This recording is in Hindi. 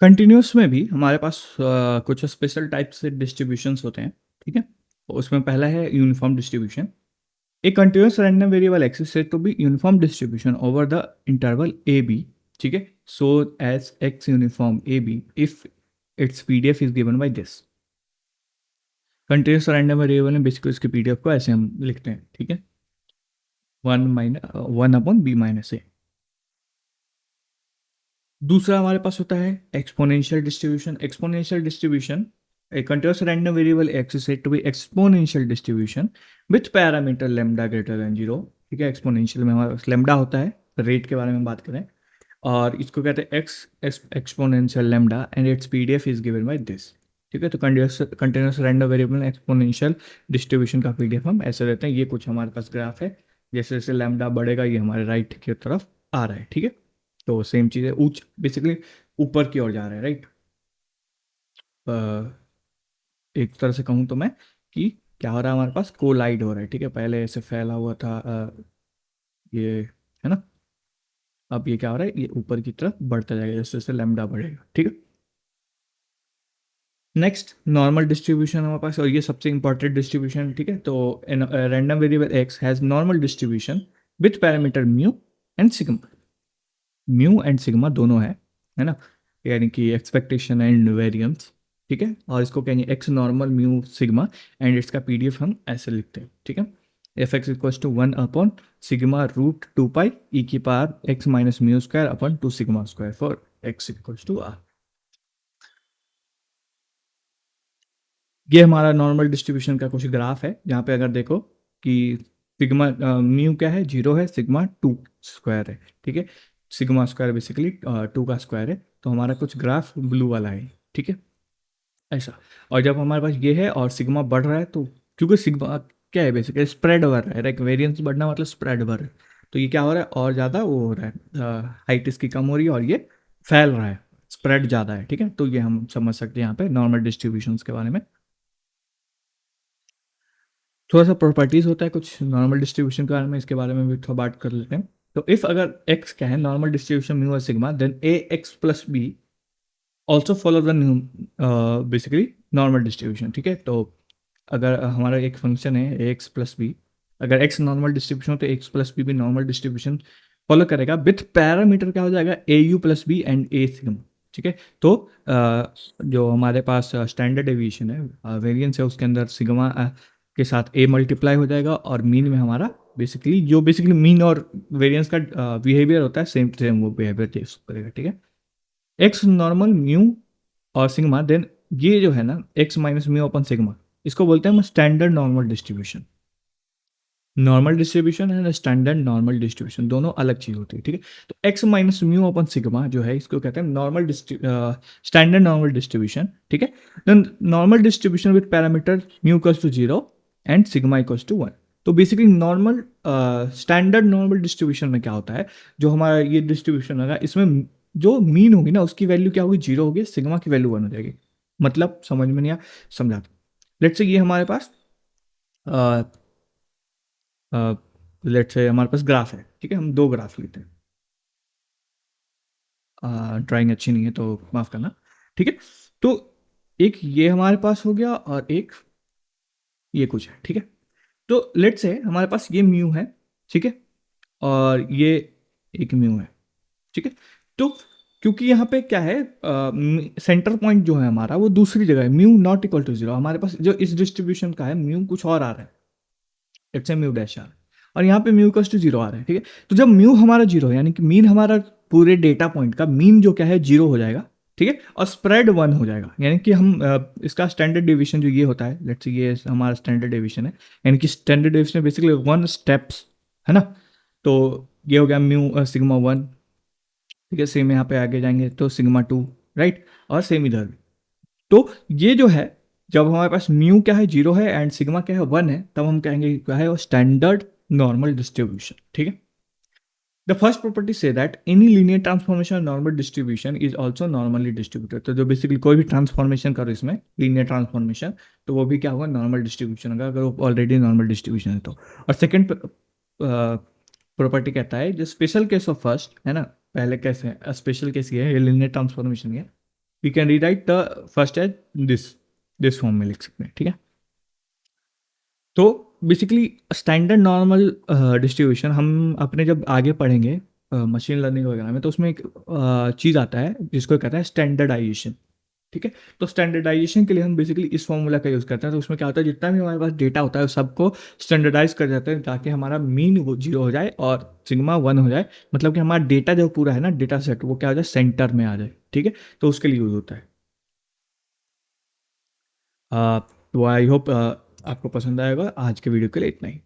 कंटिन्यूअस में भी हमारे पास कुछ स्पेशल टाइप से डिस्ट्रीब्यूशंस होते हैं, ठीक है? उसमें पहला है uniform distribution. A continuous random variable X is said to be uniform distribution over the interval A B, ठीक है? So as X uniform A B if its PDF is given by this. Continuous random variable में बेसिकली उसके पीडीएफ को ऐसे हम लिखते हैं, ठीक है? 1/b-a। दूसरा हमारे पास होता है exponential distribution. Exponential distribution, a continuous random variable X is said to be exponential distribution with parameter lambda greater than 0, ठीक है? एक्सपोनेंशियल में हमारे पास लेमडा होता है, रेट के बारे में बात करें, और इसको कहते हैं x exponential lambda and it's PDF is given by this, ठीक है? तो continuous random variable exponential distribution का पीडीएफ हम ऐसे देते हैं। ये कुछ हमारे पास ग्राफ है, जैसे जैसे लेमडा बढ़ेगा ये हमारे राइट की तरफ आ रहा है, ठीक है? तो सेम चीज़ है, बेसिकली ऊपर की ओर जा रहा है, राइट? एक तरह से कहूँ तो मैं कि क्या हो रहा है, हमारे पास कोलाइड हो रहा है, ठीक है? पहले ऐसे फैला हुआ था ये, है ना? अब ये क्या हो रहा है, ये ऊपर की तरफ बढ़ता जाएगा जैसे जैसे लैम्डा बढ़ेगा, ठीक है? नेक्स्ट नॉर्मल डिस्ट्रीब्यूशन हमारे पास, और ये सबसे इंपॉर्टेंट डिस्ट्रीब्यूशन, ठीक है? तो random variable x has normal distribution with parameter mu and sigma. Mu and sigma दोनों है ना? यानी कि एक्सपेक्टेशन एंड वेरिएंस, ठीक है? और इसको कहेंगे X normal mu sigma, and इसका पीडीएफ हम ऐसे लिखते हैं, ठीक है? एफ एक्स इक्वल्स टू 1/सिग्मा रूट 2 पाई ई की power X minus mu square upon 2 sigma square for X equals to R. ये हमारा नॉर्मल डिस्ट्रीब्यूशन का कुछ ग्राफ है, जहाँ पे अगर देखो कि सिग्मा म्यू क्या है, 0 है, सिग्मा 2 स्क्वायर है, ठीक है? सिग्मा स्क्वायर बेसिकली 2 का स्क्वायर है, तो हमारा कुछ ग्राफ ब्लू वाला है, ठीक है? ऐसा। और जब हमारे पास ये है और सिग्मा बढ़ रहा है, तो क्योंकि सिग्मा क्या है, बेसिकली स्प्रेड बढ़ रहा है, लाइक वेरिएंस बढ़ना मतलब स्प्रेड बढ़ रहा है, तो ये क्या हो रहा है, और ज़्यादा वो हो रहा है, हाइट इसकी कम हो रही है और ये फैल रहा है, स्प्रेड ज़्यादा है, ठीक है? तो ये हम समझ सकते हैं यहाँ पे नॉर्मल डिस्ट्रीब्यूशंस के बारे में। थोड़ा सा प्रॉपर्टीज़ होता है कुछ नॉर्मल डिस्ट्रीब्यूशन के बारे में, इसके बारे में भी थोड़ा बात कर लेते हैं। तो इफ़ अगर एक्स क्या है, नॉर्मल डिस्ट्रीब्यूशन म्यू और sigma, then A X plus B also follow the basically normal distribution, ठीक है? तो अगर हमारा एक फंक्शन है ए एक्स प्लस बी, अगर एक्स नॉर्मल डिस्ट्रीब्यूशन हो तो एक्स प्लस बी भी नॉर्मल डिस्ट्रीब्यूशन फॉलो करेगा, विथ पैरामीटर क्या हो जाएगा, A U plus B and A sigma, ठीक है? तो जो हमारे पास स्टैंडर्ड डेविएशन है, वेरिएंस है, उसके अंदर सिग्मा के साथ ए मल्टीप्लाई हो जाएगा, और मीन में हमारा बेसिकली मीन और वेरिएंस का बिहेवियर होता है सेम सेम, वो बिहेवियर करेगा, ठीक है? एक्स नॉर्मल म्यू और सिग्मा, देन ये जो है ना एक्स माइनस म्यू अपन सिग्मा, इसको बोलते हैं हम standard normal distribution. Normal distribution है ना, स्टैंडर्ड नॉर्मल डिस्ट्रीब्यूशन, दोनों अलग चीज होती है, ठीक है? तो एक्स माइनस म्यू अपन सिग्मा जो है, इसको कहते हैं नॉर्मल स्टैंडर्ड नॉर्मल डिस्ट्रीब्यूशन, ठीक है? Then normal distribution with parameter mu equals to 0 and sigma equals to 1। तो basically normal standard normal distribution में क्या होता है, जो हमारा ये डिस्ट्रीब्यूशन होगा, इसमें जो मीन होगी ना, उसकी वैल्यू क्या होगी, 0 होगी, सिग्मा की वैल्यू 1 हो जाएगी। मतलब समझ में नहीं आया, समझाता हूँ। लेट्स से ये हमारे पास लेट्स से हमारे पास ग्राफ है, ठीक है? हम दो ग्राफ लेते हैं, ड्राइंग अच्छी नहीं है तो माफ़ करना, ठीक है? तो एक ये हमारे पास हो गया और एक ये कुछ है, ठीक है? तो लेट्स से हमारे पास ये म्यू है, ठीक है? और ये एक म्यू है, ठीक है? तो क्योंकि यहाँ पे क्या है, सेंटर पॉइंट जो है हमारा वो दूसरी जगह है, म्यू नॉट इक्वल टू 0, हमारे पास जो इस डिस्ट्रीब्यूशन का है म्यू कुछ और आ रहा है, let's say mu dash are, और यहाँ पे म्यू इक्वल्स टू 0 आ रहा है, ठीक है? तो जब म्यू हमारा 0 है, यानी कि मीन हमारा पूरे डेटा पॉइंट का मीन जो क्या है 0 हो जाएगा, ठीक है? और स्प्रेड 1 हो जाएगा, यानी कि हम इसका स्टैंडर्ड डेविएशन जो ये होता है, लेट्स से ये हमारा स्टैंडर्ड डेविएशन है, यानी कि स्टैंडर्ड डेविएशन बेसिकली 1 स्टेप्स, है ना? तो ये हो गया म्यू सिग्मा 1, ठीक है? सेम यहाँ पे आगे जाएंगे तो सिग्मा 2, राइट? और सेम इधर भी। तो ये जो है, जब हमारे पास म्यू क्या है 0 है एंड सिग्मा क्या है 1 है, तब हम कहेंगे क्या है, वो स्टैंडर्ड नॉर्मल डिस्ट्रीब्यूशन, ठीक है? The first property say that any linear transformation normal distribution is also normally distributed. तो जो बेसिकली कोई भी ट्रांसफॉर्मेशन करो इसमें, लीनियर ट्रांसफॉर्मेशन, तो वो भी क्या होगा, नॉर्मल डिस्ट्रीब्यूशन होगा, अगर वो ऑलरेडी नॉर्मल डिस्ट्रीब्यूशन है तो। और सेकेंड प्रॉपर्टी कहता है जो स्पेशल केस ऑफ फर्स्ट है ना, पहले कैसे है, स्पेशल केस ये है, ये लीनियर ट्रांसफॉर्मेशन है, we can rewrite the first as this form में लिख सकते हैं, ठीक है। तो बेसिकली स्टैंडर्ड नॉर्मल डिस्ट्रीब्यूशन हम अपने जब आगे पढ़ेंगे मशीन लर्निंग वगैरह में, तो उसमें एक चीज़ आता है जिसको कहता है स्टैंडर्डाइजेशन, ठीक है। तो स्टैंडर्डाइजेशन के लिए हम बेसिकली इस फॉर्मूला का यूज़ करते हैं। तो उसमें क्या होता है, जितना भी हमारे पास डेटा होता है उस सबको स्टैंडर्डाइज कर जाते हैं ताकि हमारा मीन वो 0 हो जाए और सिग्मा 1 हो जाए। मतलब कि हमारा डेटा जो पूरा है ना, डेटा सेट, वो क्या हो जाए, सेंटर में आ जाए, ठीक है। तो उसके लिए यूज़ होता है। तो आई होप आपको पसंद आएगा। आज के वीडियो के लिए इतना ही।